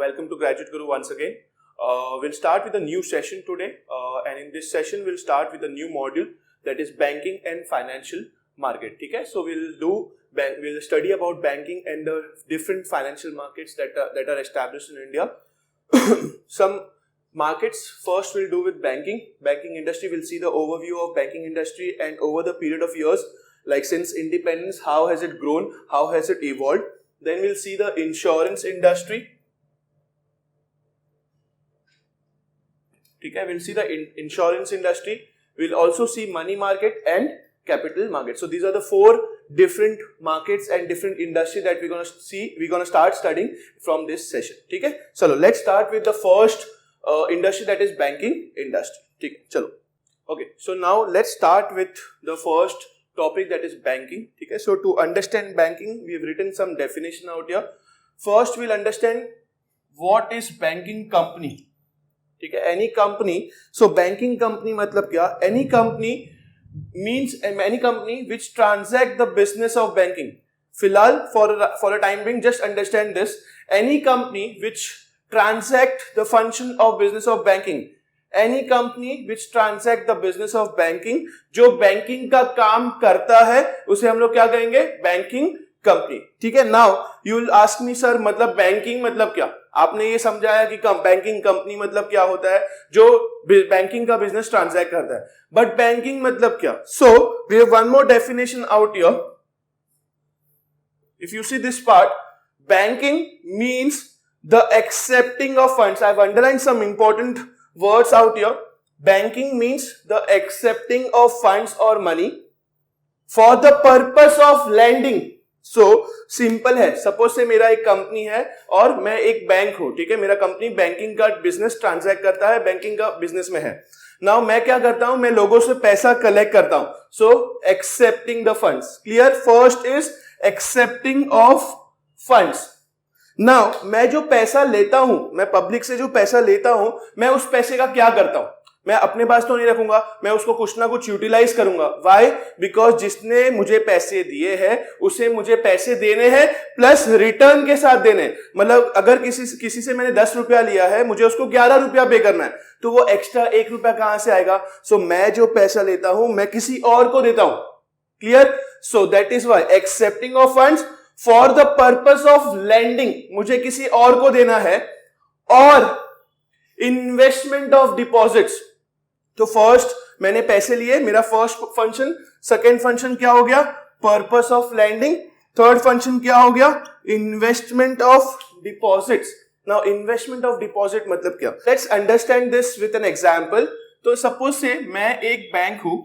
Welcome to Graduate Guru once again. We'll start with a new session today, and in this session we'll start with a new module that is banking and financial market. Okay? So we'll study about banking and the different financial markets that are established in India. Some markets first we'll do with banking industry. We'll see the overview of banking industry and over the period of years, like since independence, how has it grown, how has it evolved. Then we'll see the insurance industry. Okay, we'll see the insurance industry. We'll also see money market and capital market. So these are the four different markets and different industry that we're going to start studying from this session. Okay, so let's start with the first industry, that is banking industry. Okay, chalo. Okay, so now let's start with the first topic, that is banking. Okay, so to understand banking, we have written some definition out here. First, we'll understand what is banking company. Okay, any company. So banking company matlab kya? Any company means any company which transact the business of banking. Filal, for a time being, just understand this. Any company which transact the function of business of banking. Any company which transact the business of banking, जो banking का काम करता है, उसे हम लोग क्या कहेंगे? Banking company. ठीक है? Now you will ask me, sir, मतलब banking मतलब क्या? आपने ये समझाया कि banking company मतलब क्या होता है, जो banking का business transact करता है. But banking मतलब क्या? So we have one more definition out here. If you see this part, banking means the accepting of funds. I have underlined some important words out here. Banking means the accepting of funds or money for the purpose of lending. So simple है. Suppose से मेरा एक company है और मैं एक bank हूँ. ठीक है, मेरा कंपनी बैंकिंग का बिजनेस ट्रांजैक्ट करता है, बैंकिंग का बिजनेस में है. नाउ मैं क्या करता हूँ? मैं लोगों से पैसा कलेक्ट करता हूँ. So accepting the funds. Clear? First is accepting of funds. Now मैं जो पैसा लेता हूं, मैं पब्लिक से जो पैसा लेता हूं, मैं उस पैसे का क्या करता हूं? मैं अपने पास तो नहीं रखूंगा, मैं उसको कुछ ना कुछ यूटिलाइज करूंगा. व्हाई? बिकॉज जिसने मुझे पैसे दिए हैं उसे मुझे पैसे देने हैं, प्लस रिटर्न के साथ देने. मतलब अगर किसी से मैंने 10 रुपया लिया है, मुझे उसको 11 रुपया पे करना है, तो वो एक्स्ट्रा 1 रुपया कहां से आएगा? सो मैं जो पैसा लेता हूं, मैं किसी और को देता हूं. Clear? So that is why accepting of funds for the purpose of lending, मुझे किसी और को देना है. और इन्वेस्टमेंट ऑफ डिपॉजिट्स, तो फर्स्ट मैंने पैसे लिए, मेरा फर्स्ट फंक्शन. सेकेंड फंक्शन क्या हो गया? Purpose of lending. Third function क्या हो गया? Investment of deposits. Now investment of deposit मतलब क्या? Let's understand this with an example. तो सपोज से मैं एक बैंक हूं,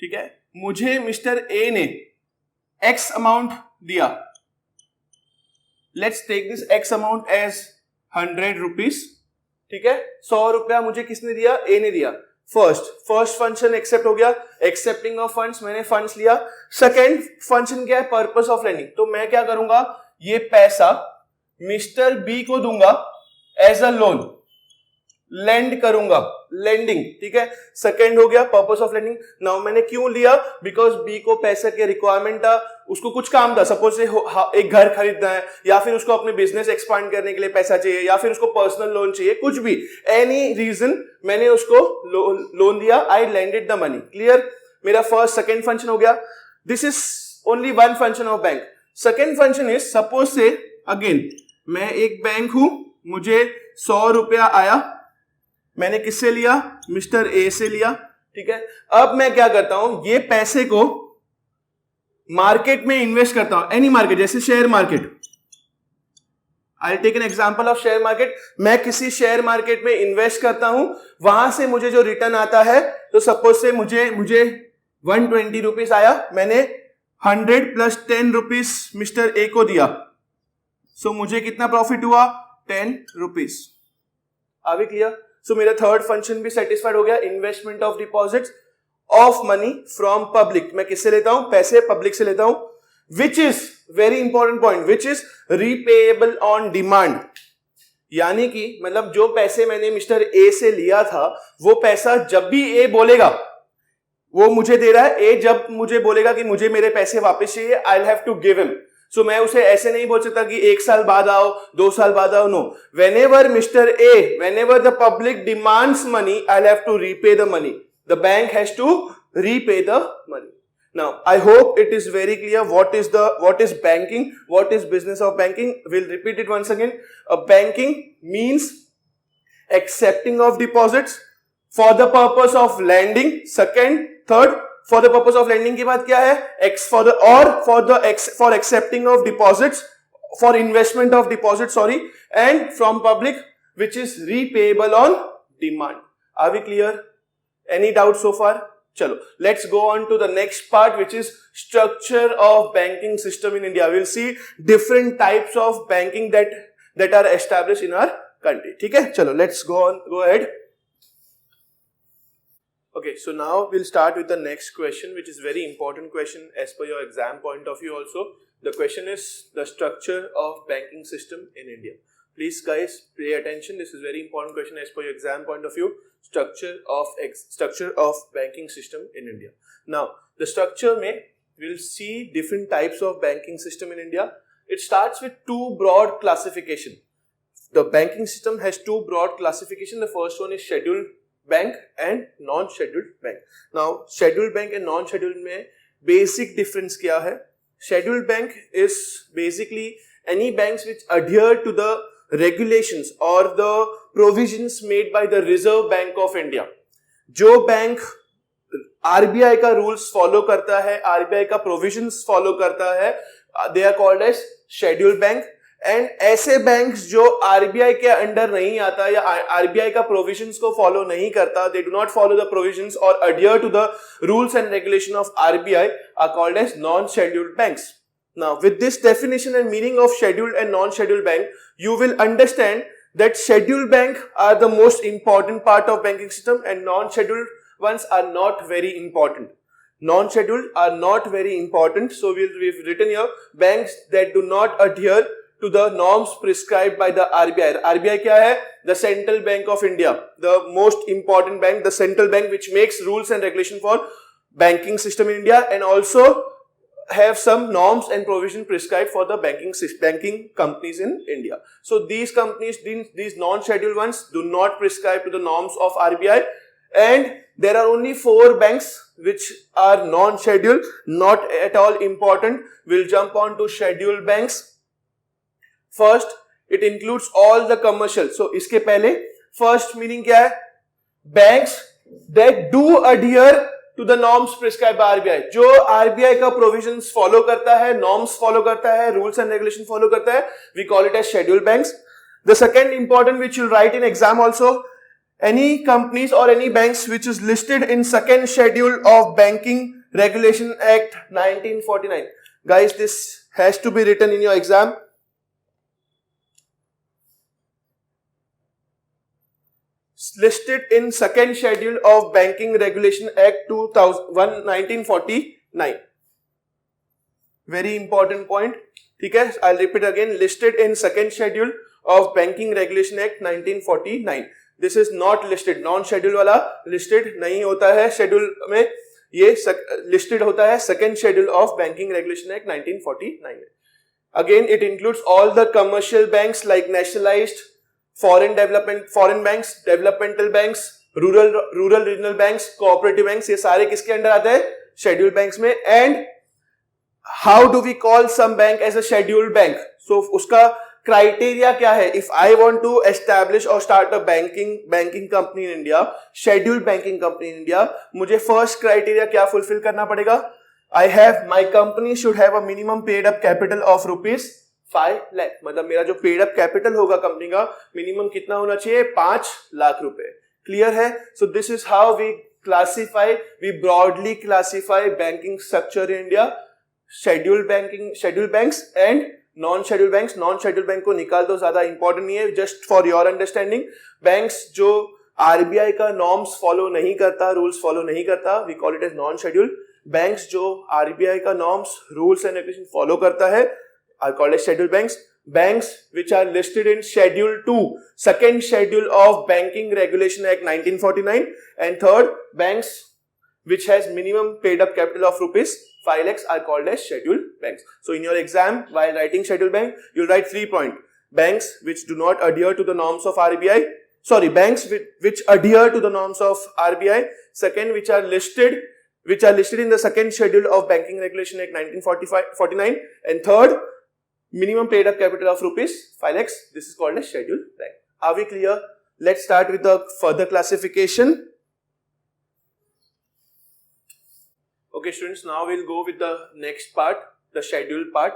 ठीक है, मुझे मिस्टर ए ने X अमाउंट दिया. Let's take this X amount as 100 rupees. ठीक है, 100 रुपया मुझे किसने दिया? ए ने दिया. फर्स्ट फंक्शन एक्सेप्ट हो गया, एक्सेप्टिंग ऑफ फंड्स, मैंने फंड्स लिया. सेकेंड फंक्शन क्या है? Purpose of lending. तो मैं क्या करूंगा? ये पैसा मिस्टर बी को दूंगा एज अ लोन, लेंड करूंगा, लेंडिंग. ठीक है, सेकेंड हो गया पर्पस ऑफ लेंडिंग. नाउ मैंने क्यों लिया? बिकॉज बी को पैसे के रिक्वायरमेंट था, उसको कुछ काम था. सपोज से एक घर खरीदना है, या फिर उसको अपने बिजनेस एक्सपांड करने के लिए पैसा चाहिए, या फिर उसको पर्सनल लोन चाहिए, कुछ भी, एनी रीजन, मैंने उसको लोन दिया. आई लेंडेड द मनी. क्लियर? मेरा फर्स्ट सेकेंड फंक्शन हो गया. This is only one function of bank. Second function is, suppose से अगेन मैं एक बैंक हूं, मुझे 100 रुपया आया, मैंने किससे लिया? मिस्टर ए से लिया. ठीक है, अब मैं क्या करता हूं? ये पैसे को मार्केट में इन्वेस्ट करता हूं. एनी मार्केट, जैसे share market. I take an example of share market. मैं किसी शेयर मार्केट में इन्वेस्ट करता हूं, वहां से मुझे जो रिटर्न आता है, तो सपोज से मुझे 120 रुपीज आया, मैंने 100 प्लस 10 रुपीज मिस्टर ए को दिया. सो मुझे कितना प्रॉफिट हुआ? 10 rupees. Are we clear? So मेरा थर्ड फंक्शन भी सेटिस्फाइड हो गया. Investment of deposits of money from public. मैं किससे लेता हूं? पैसे पब्लिक से लेता हूं. Which is very important point, which is repayable on demand. यानी कि मतलब जो पैसे मैंने मिस्टर ए से लिया था, वो पैसा जब भी ए बोलेगा, वो मुझे दे रहा है. ए जब मुझे बोलेगा कि मुझे मेरे पैसे वापस चाहिए, I have to give him. So मैं उसे ऐसे नहीं बोल सकता कि 1 साल बाद आओ, 2 साल बाद आओ. No, whenever Mr. A, whenever the public demands money, I'll have to repay the money. The bank has to repay the money. Now, I hope it is very clear what is banking, what is business of banking. We'll repeat it once again. Banking means accepting of deposits for the purpose of lending. Second, third, for the purpose of lending के बाद क्या है? For accepting of deposits, for investment of deposits, sorry, and from public, which is repayable on demand. Are we clear? Any doubt so far? Chalo, let's go on to the next part, which is structure of banking system in India. We'll see different types of banking that are established in our country. ठीक है? चलो, let's go ahead. Okay, so now we'll start with the next question, which is very important question as per your exam point of view also. The question is the structure of banking system in India. Please guys pay attention. This is very important question as per your exam point of view. Structure of banking system in India. Now, the structure mein we'll see different types of banking system in India. It starts with two broad classification. The banking system has two broad classification. The first one is scheduled bank and non-scheduled bank. Now, scheduled bank and non-scheduled में basic difference क्या है? Scheduled bank is basically any banks which adhere to the regulations or the provisions made by the Reserve Bank of India. जो bank RBI का rules follow करता है, RBI का provisions follow करता है, they are called as scheduled bank. And ऐसे banks जो RBI के अंडर नहीं आता या आरबीआई का प्रोविजंस को फॉलो नहीं करता, they do not follow the provisions और adhere to the rules and regulation of RBI, are called as non scheduled banks. Now with this definition and meaning of scheduled and non scheduled bank, you will understand that scheduled bank are the most important part of banking system and non-scheduled ones are not very important. Non-scheduled are not very important. So we've written here banks that do not adhere to the norms prescribed by the RBI. RBI क्या है? The Central Bank of India, the most important bank, the central bank which makes rules and regulation for banking system in India and also have some norms and provision prescribed for the banking companies in India. So these companies, these non-scheduled ones do not prescribe to the norms of RBI, and there are only 4 banks which are non-scheduled, not at all important. We'll jump on to scheduled banks. First, it includes all the commercial. So, इसके पहले first meaning क्या है? Banks that do adhere to the norms prescribed by RBI. जो RBI का provisions follow करता है, norms follow करता है, rules and regulation follow करता है, we call it as scheduled banks. The second important which you'll write in exam also, any companies or any banks which is listed in second schedule of Banking Regulation Act 1949. Guys, this has to be written in your exam. Listed in second schedule of Banking Regulation Act 1949. Very important point. ठीक है? I'll repeat again. Listed in second schedule of Banking Regulation Act 1949. This is not listed. Non-schedule वाला listed नहीं होता है schedule में. ये listed होता है second schedule of Banking Regulation Act 1949. Again, it includes all the commercial banks like nationalized, foreign banks, developmental banks, rural regional banks, cooperative banks, ये सारे किसके अंडर आते हैं? Scheduled banks में. And how do we call some bank as a scheduled bank? So उसका criteria क्या है? If I want to establish or start a banking company in India, scheduled banking company in India, मुझे first criteria क्या fulfill करना पड़ेगा? My company should have a minimum paid up capital of rupees 5 lakh. मतलब मेरा जो paid up capital होगा company का minimum कितना होना चाहिए? 5 लाख रुपए. क्लियर है? So this is how we broadly classify banking structure in India. Scheduled banks and non scheduled banks. Non scheduled bank को निकाल दो, ज्यादा इंपॉर्टेंट नहीं है, just for your understanding. Banks जो आरबीआई का नॉर्म्स फॉलो नहीं करता, रूल्स फॉलो नहीं करता, we call it as non scheduled. Banks जो आरबीआई का norms, rules and regulation follow करता है are called as scheduled banks. Banks which are listed in Schedule 2, second schedule of Banking Regulation Act 1949, and third, banks which has minimum paid up capital of rupees 5 lakhs are called as scheduled banks. So in your exam, while writing scheduled bank, you'll write 3 points. Banks which do not adhere to the norms of RBI. Sorry, banks which adhere to the norms of RBI. Second, which are listed in the second schedule of Banking Regulation Act 1949. And third, minimum paid up capital of rupees 5 lakhs. This is called a scheduled bank. Are we clear? Let's start with the further classification. Okay students, now we'll go with the next part, the scheduled part.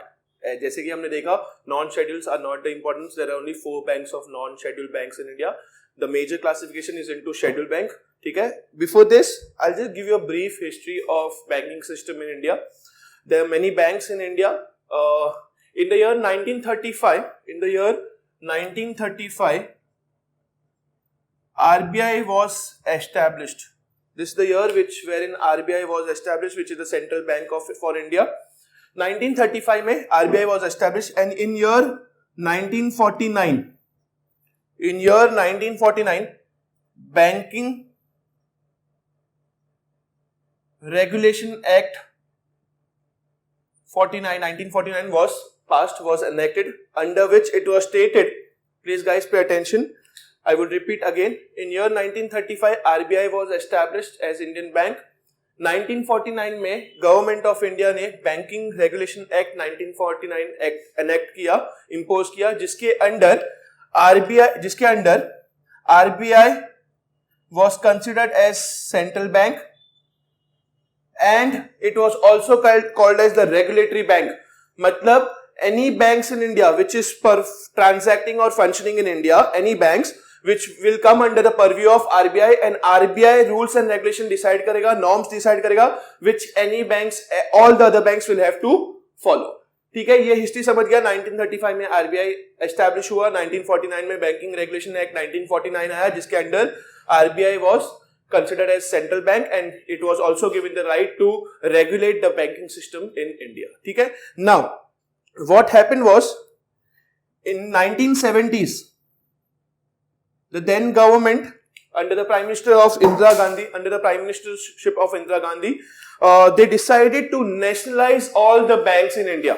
जैसे कि हमने देखा, non-schedules are not the importance. There are only 4 banks of non-scheduled banks in India. The major classification is into scheduled bank. ठीक है? Before this, I'll just give you a brief history of banking system in India. There are many banks in India. In the year 1935, RBI was established. This is the year wherein RBI was established, which is the central bank for India. 1935 में RBI was established, and in year 1949, Banking Regulation Act 1949 was passed, was enacted, under which it was stated, please guys pay attention, I would repeat again, in year 1935 RBI was established as Indian Bank. 1949 में government of India ने banking regulation act 1949 act enact किया, impose किया, जिसके under RBI was considered as central bank and it was also called as the regulatory bank. मतलब any banks in India which is transacting or functioning in India, any banks which will come under the purview of RBI, and RBI rules and regulation decide करेगा, norms decide करेगा, which any banks, all the other banks will have to follow. ठीक है, ये history समझ गया. 1935 में RBI establish हुआ, 1949 में बैंकिंग रेगुलेशन एक्ट 1949 आया, जिसके under RBI was considered as central bank and it was also given the right to regulate the banking system in India. ठीक है. Now, what happened was in 1970s, the then government under the Prime Minister of Indira Gandhi, under the Prime Ministership of Indira Gandhi, they decided to nationalize all the banks in India.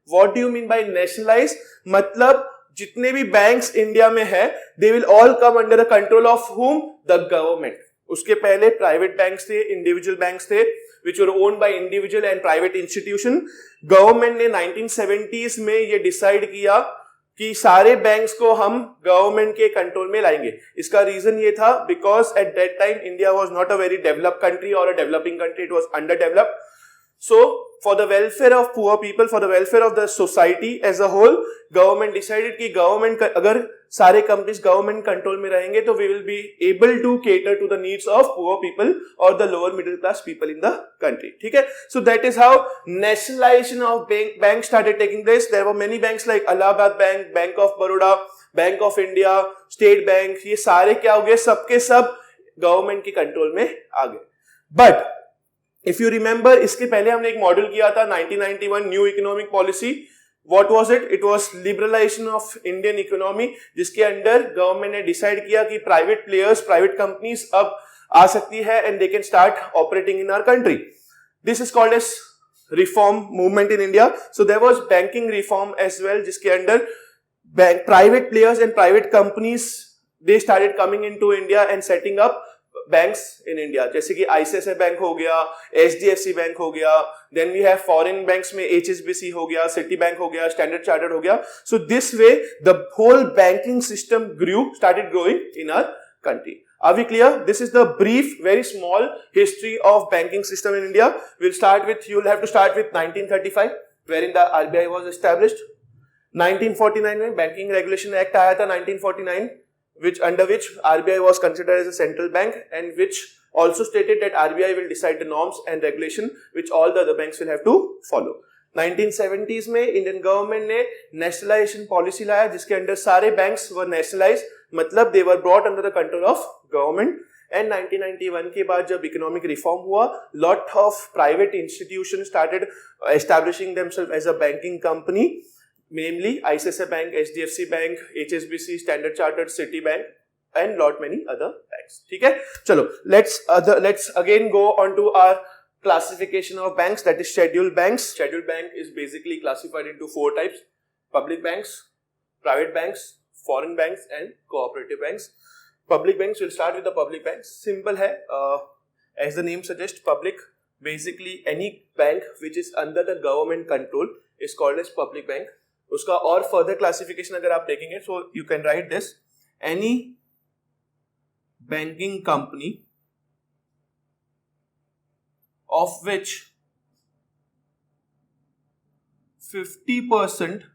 What do you mean by nationalize? मतलब जितने भी banks India में है, they will all come under the control of whom? The government. उसके पहले private banks थे, individual banks थे, which were owned by individual and private institution. Government ने 1970s में ये decide किया कि सारे बैंक्स को हम गवर्नमेंट के कंट्रोल में लाएंगे. इसका रीजन ये था because at that time India was not a very developed country और a developing country, it was under developed. So for the welfare of poor people, for the welfare of the society as a whole, government decided कि government अगर सारे companies government control में रहेंगे तो we will be able to cater to the needs of poor people और the lower middle class people in the country. ठीक है. So that is how nationalisation of bank started taking place. There were many banks like Allahabad bank, bank of Baroda, bank of India, state bank. ये सारे क्या हो गए? सबके सब government के कंट्रोल में आ गए. बट इफ यू रिमेंबर, इसके पहले हमने एक मॉडल किया था 1991 new economic policy. What was it? It was liberalization of Indian economy, जिसके अंडर गवर्नमेंट ने डिसाइड किया कि प्राइवेट प्लेयर्स, प्राइवेट कंपनीज अब आ सकती है and they can start operating in our country. This is called as reform movement in India. So there was banking reform as well, जिसके under private players and private companies, they started coming into India and setting up banks in India, जैसे कि ICICI bank हो गया, HDFC bank हो गया, then we have foreign banks में HSBC हो गया, सिटी बैंक हो गया, स्टैंडर्ड चार्टर्ड हो गया. So this way the whole banking system started growing in our country. Are we clear? This is the brief, very small history of banking system in India. You'll have to start with 1935, wherein the RBI was established. 1949 में banking regulation act आया था 1949, under which RBI was considered as a central bank and which also stated that RBI will decide the norms and regulation which all the other banks will have to follow. 1970s में Indian government ने nationalisation policy लाया, जिसके under सारे banks were nationalise, मतलब they were brought under the control of government. And 1991 के बाद जब economic reform हुआ, lot of private institution started establishing themself as a banking company, namely ICICI Bank, HDFC Bank, HSBC, Standard Chartered, City Bank, and lot many other banks. ठीक है. चलो, let's again go on to our classification of banks, that is scheduled banks. Scheduled bank is basically classified into 4 types: public banks, private banks, foreign banks and cooperative banks. Public banks, will start with the public banks. Simple hai, as the name suggests, public, basically any bank which is under the government control is called as public bank. उसका और further classification अगर आप देखेंगे, so you can write this: any banking company of which 50%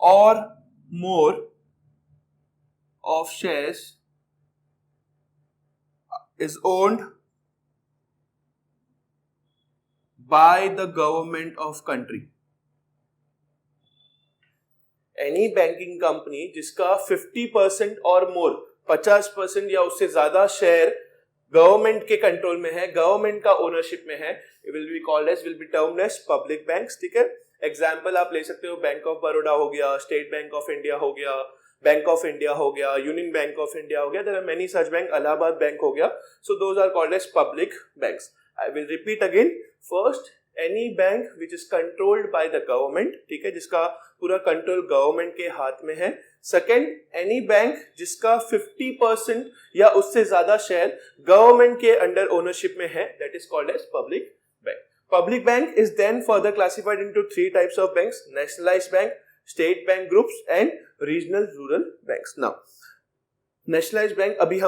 or more of shares is owned by the government of country. Any banking company जिसका 50% और more 50% या उससे ज्यादा शेयर गवर्नमेंट के कंट्रोल में है, गवर्नमेंट का ओनरशिप में है, will be termed as public banks. ठीक है, एग्जांपल आप ले सकते हो, बैंक ऑफ बड़ौदा हो गया, स्टेट बैंक ऑफ इंडिया हो गया, बैंक ऑफ इंडिया हो गया, यूनियन बैंक ऑफ इंडिया हो गया, there are many such bank, Allahabad bank हो गया. So those are called as public banks. I will repeat again. First, any bank which is controlled by the government. ठीक है, जिसका पूरा कंट्रोल गवर्नमेंट के हाथ में है. सेकेंड, एनी बैंक जिसका 50% या उससे ज्यादा शेयर गवर्नमेंट के अंडर ओनरशिप में है, that is called as public bank. Public bank is then further classified into 3 types of banks: nationalised bank, state bank groups and regional rural banks. Now nationalised bank, अभी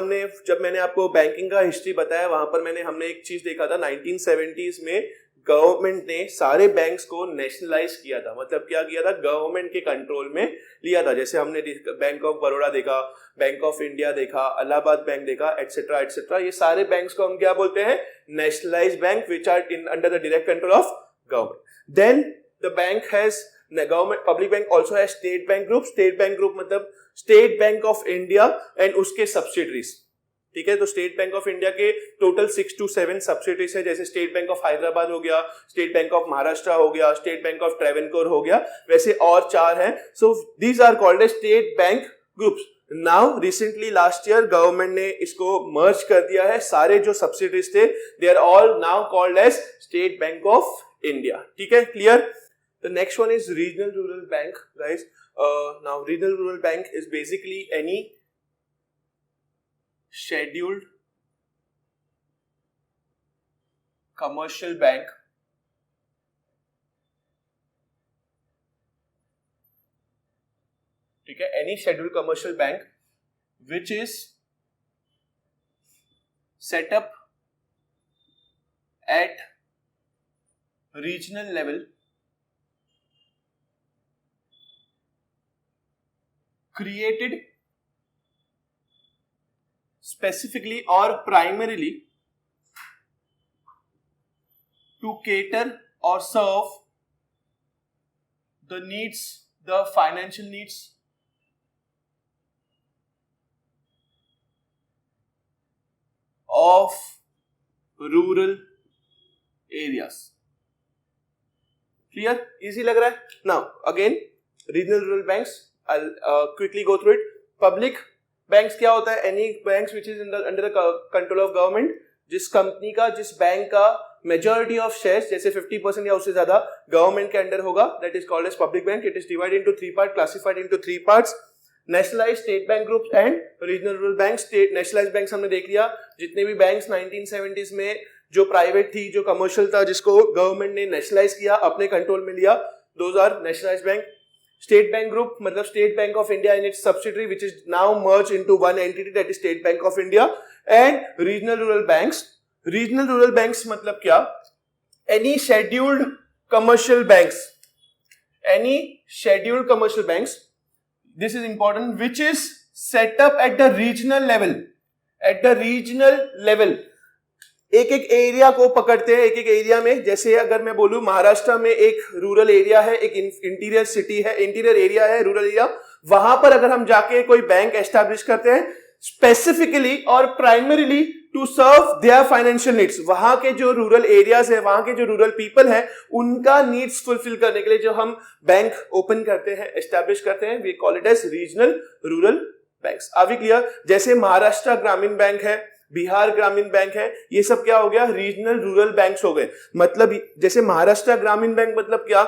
जब मैंने आपको banking का history बताया, वहां पर हमने एक चीज देखा था, 1970s में गवर्नमेंट ने सारे बैंक्स को नेशनलाइज किया था. मतलब क्या किया था, गवर्नमेंट के कंट्रोल में लिया था. जैसे हमने बैंक ऑफ बड़ौदा देखा, बैंक ऑफ इंडिया देखा, इलाहाबाद बैंक देखा, एटसेट्रा एटसेट्रा. ये सारे बैंक्स को हम क्या बोलते हैं, nationalised bank, which are under the direct control of government. Then the bank has government. Public bank also has state bank group. State bank group मतलब state bank of India and उसके subsidiaries. ठीक है, तो state bank of India के total 6 to 7 subsidiaries है, जैसे state bank of Hyderabad हो गया, स्टेट बैंक ऑफ महाराष्ट्र हो गया, स्टेट बैंक ऑफ ट्रेवनकोर हो गया, वैसे और 4 हैं. So these are called as state bank groups. Now recently last year government ने इसको मर्ज कर दिया है. सारे जो सब्सिडरीज थे, they are all now called as state bank of India. ठीक है, clear. The next one is regional rural bank, guys. Now regional rural bank is basically any scheduled commercial bank ठीक है, any scheduled commercial bank which is set up at regional level, created specifically or primarily to cater or serve the needs, the financial needs of rural areas. Clear? Easy लग रहा है? Now again, regional rural banks, I'll quickly go through it. Public banks क्या होता है, any banks which is under the control of government, जिस company का, जिस bank का मेजॉरिटी ऑफ शेयर्स, जैसे 50% या उससे ज्यादा गवर्नमेंट के अंडर होगा, that is called as public bank. It is divided into 3 part, classified into 3 parts: nationalised, state bank groups and regional rural bank. State nationalised banks हमने देख लिया, जितने भी बैंक्स 1970s में जो प्राइवेट थी, जो कमर्शियल था, जिसको गवर्नमेंट ने नेशनलाइज किया, अपने कंट्रोल में लिया, those are nationalised bank. State Bank Group मतलब State Bank of India and its subsidiary which is now merged into one entity, that is State Bank of India. And Regional Rural Banks. Regional Rural Banks मतलब क्या, any scheduled commercial banks, any scheduled commercial banks, this is important, which is set up at the regional level, at the regional level. एक एक area को पकड़ते हैं, एक एक area में. जैसे अगर मैं बोलूं महाराष्ट्र में एक रूरल एरिया है, एक इंटीरियर सिटी है, इंटीरियर एरिया है, रूरल एरिया, वहां पर अगर हम जाके कोई बैंक एस्टैब्लिश करते हैं स्पेसिफिकली और primarily to serve their financial needs, वहां के जो रूरल एरियाज है, वहां के जो रूरल पीपल है, उनका नीड्स फुलफिल करने के लिए जो हम बैंक ओपन करते हैं, एस्टैब्लिश करते हैं, we call it as regional rural banks. Are we clear? जैसे महाराष्ट्र ग्रामीण बैंक है, बिहार ग्रामीण बैंक है, ये सब क्या हो गया, रीजनल रूरल बैंक्स हो गए। मतलब जैसे महाराष्ट्र ग्रामीण बैंक मतलब क्या,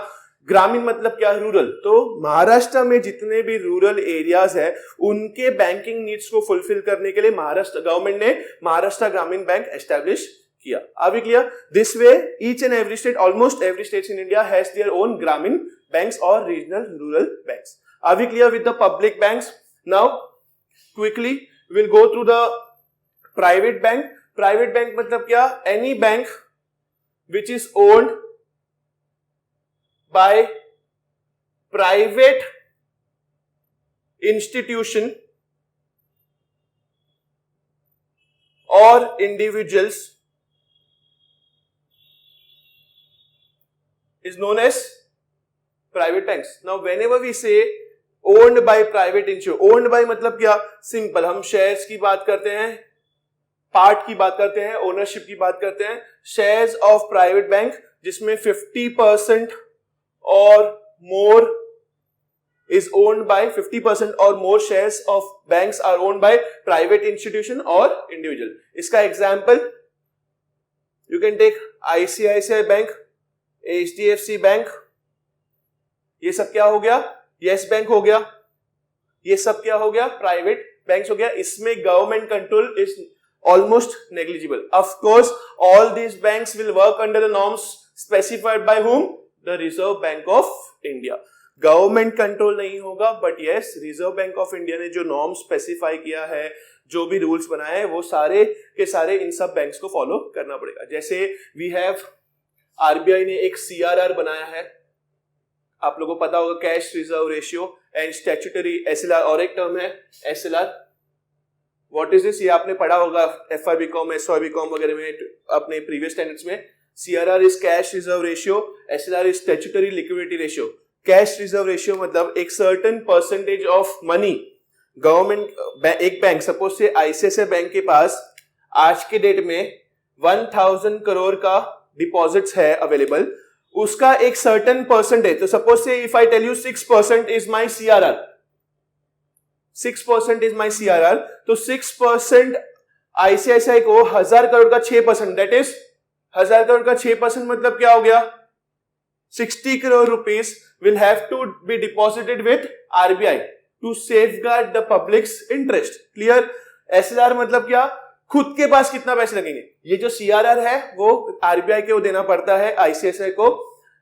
ग्रामीण मतलब क्या, रूरल। तो महाराष्ट्र में जितने भी रूरल एरियाज है उनके बैंकिंग नीड्स को फुलफिल करने के लिए महाराष्ट्र गवर्नमेंट ने महाराष्ट्र ग्रामीण बैंक एस्टैब्लिश किया। Are we clear? This way each and every state, almost every state in India has their own Gramin banks और regional rural banks. Are we clear with the public banks? Now quickly will go through the private bank. Private bank मतलब क्या, any bank which is owned by private institution or individuals is known as private banks. Now whenever we say owned by private institution, owned by मतलब क्या, simple, हम shares की बात करते हैं, part की बात करते हैं, ओनरशिप की बात करते हैं। शेयर्स ऑफ प्राइवेट बैंक जिसमें 50% or more is owned by 50% or more shares of banks are owned by private institution or individual. इसका example you can take ICICI bank, HDFC bank, ये सब क्या हो गया, यस बैंक हो गया, ये सब क्या हो गया, प्राइवेट बैंक्स हो गया। इसमें government control is almost negligible. Of course all these banks will work under the norms specified by whom? The Reserve Bank of India. Government control नहीं होगा, but yes reserve bank of India ने जो norm specify किया है, जो भी rules बनाए हैं, वो सारे के सारे इन सब बैंक्स को फॉलो करना पड़ेगा। जैसे वी हैव, आरबीआई ने एक सीआरआर बनाया है, आप लोगों को पता होगा, cash reserve ratio and statutory SLR, और एक टर्म है एसएलआर। What is this? ये आपने पढ़ा होगा एफआई बीकॉम, एसवाई बीकॉम वगैरह में, अपने प्रीवियस स्टैंडर्ड्स में। CRR is cash reserve ratio, SLR is statutory liquidity ratio. Cash reserve ratio मतलब एक certain percentage of money government, एक बैंक सपोज से आईसीआईसीआई बैंक के पास आज के डेट में 1000 करोड़ का डिपॉजिट्स है अवेलेबल, उसका एक सर्टेन परसेंटेज, तो suppose say if I tell you 6% is my CRR, 6% is my CRR, तो 6% आईसीआईसीआई को 1000 करोड़ का 6%, दैट इज 1000 करोड़ का 6% मतलब क्या हो गया, 60 crore rupees will have to be deposited with RBI to safeguard the public's interest. Clear? SLR मतलब क्या, खुद के पास कितना पैसे लगेंगे। ये जो सीआरआर है वो आरबीआई को देना पड़ता है आईसीआईसीआई को,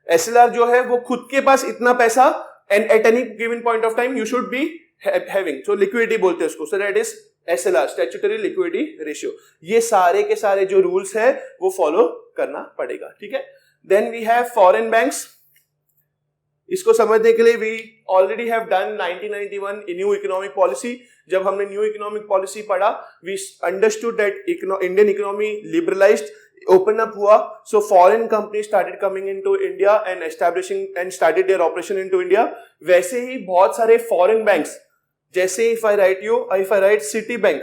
एसएलआर जो है वो खुद के पास इतना पैसा and at any given point of time you should be having, so liquidity बोलते हैं उसको, सो that is SLR, statutory liquidity ratio. ये सारे के सारे जो रूल्स है वो फॉलो करना पड़ेगा, ठीक है। Then we have foreign banks. इसको समझने के लिए we already have done 1991 new economic policy. जब हमने न्यू इकोनॉमिक पॉलिसी पढ़ा, we understood that Indian economy liberalised, open up हुआ, so foreign company started coming into India and establishing and started their operation into India. वैसे ही बहुत सारे foreign banks, जैसे if I write Citibank,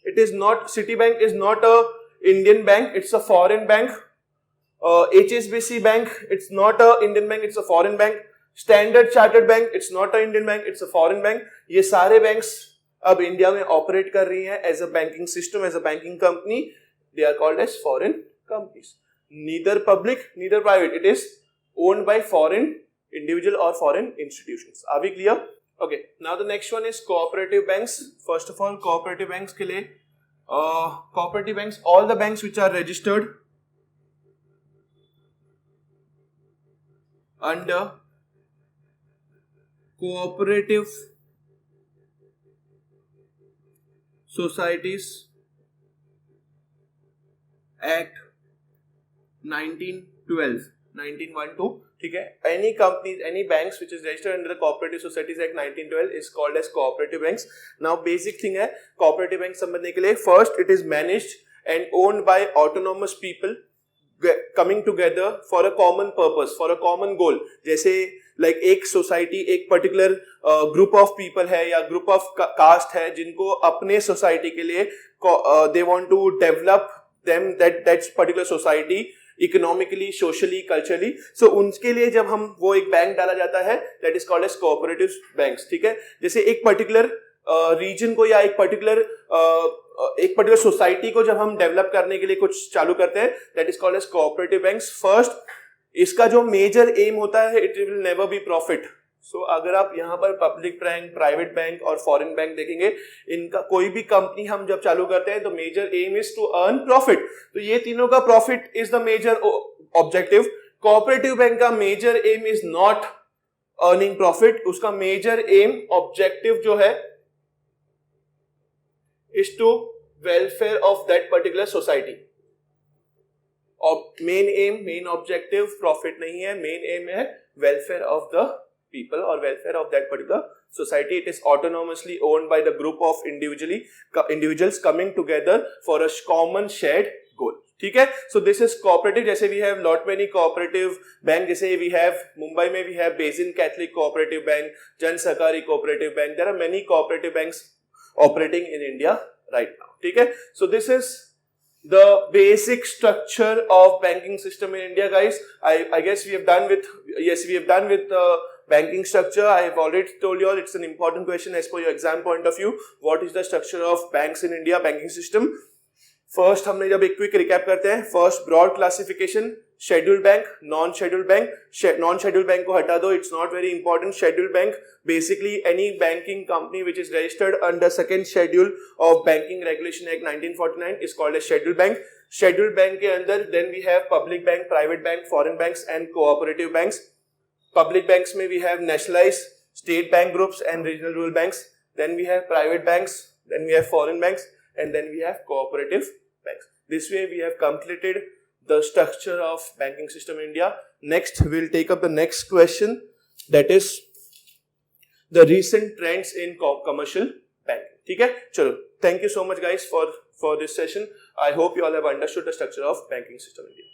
it is not, Citibank is not a Indian bank, it's a foreign bank. HSBC bank, it's not a Indian bank, it's a foreign bank. Standard chartered bank, it's not a Indian bank, it's a foreign bank. ये सारे banks अब India में operate कर रही हैं as a banking system, as a banking company. They are called as foreign companies, neither public neither private, it is owned by foreign individual और foreign institutions. Are we clear? Okay, now the next one is cooperative banks. First of all, cooperative banks के लिए cooperative banks, all the banks which are registered under cooperative societies Act 1912, ठीक है। Any companies, any banks which is registered under the Cooperative Societies Act 1912 is called as cooperative banks. Now basic thing है cooperative banks समझने के लिए, first it is managed and owned by autonomous people coming together for a common purpose, for a common goal. जैसे like एक society, एक particular group of people है या group of cast है जिनको अपने सोसाइटी के लिए they want to develop them, that particular society economically, socially, culturally, so उनके लिए जब हम वो एक बैंक डाला जाता है, that is called as cooperative banks, ठीक है। जैसे एक पर्टिकुलर रीजन को या एक पर्टिकुलर एक पर्टिकुलर सोसाइटी को जब हम डेवलप करने के लिए कुछ चालू करते हैं, that is called as cooperative banks. First, इसका जो मेजर एम होता है, it will never be profit. So अगर आप यहाँ पर पब्लिक बैंक, प्राइवेट बैंक और फॉरेन बैंक देखेंगे, इनका कोई भी कंपनी हम जब चालू करते हैं तो major aim is to earn profit. तो ये तीनों का profit is the major objective. Cooperative bank का major aim is not earning profit. उसका मेजर एम ऑब्जेक्टिव जो है is to welfare of that particular society. और मेन ऑब्जेक्टिव प्रॉफिट नहीं है, मेन एम है welfare of the people or welfare of that particular society. It is autonomously owned by the group of individuals coming together for a common shared goal. ठीक है. So this is cooperative. जैसे we have lot many cooperative bank, जैसे we have Mumbai में we have Basin Catholic Cooperative Bank, Jan Sahkari Cooperative Bank. There are many cooperative banks operating in India right now. ठीक है. So this is the basic structure of banking system in India, guys. I guess we have done with banking structure. I have already told you all it's an important question as per your exam point of view. What is the structure of banks in India, banking system? First, हमने जब एक quick recap करते हैं. First, broad classification, scheduled bank, non scheduled bank. Non scheduled bank को हटा दो, it's not very important. Scheduled bank basically any banking company which is registered under second schedule of banking regulation act 1949 is called as scheduled bank. Scheduled bank के अंदर then we have public bank, private bank, foreign banks and cooperative banks. Public banks में we have nationalized state bank groups and regional rural banks. Then we have private banks. Then we have foreign banks, and then we have cooperative banks. This way we have completed the structure of banking system in India. Next, we'll take up the next question, that is the recent trends in commercial banking. ठीक है, चलो. Thank you so much, guys, for this session. I hope you all have understood the structure of banking system in India.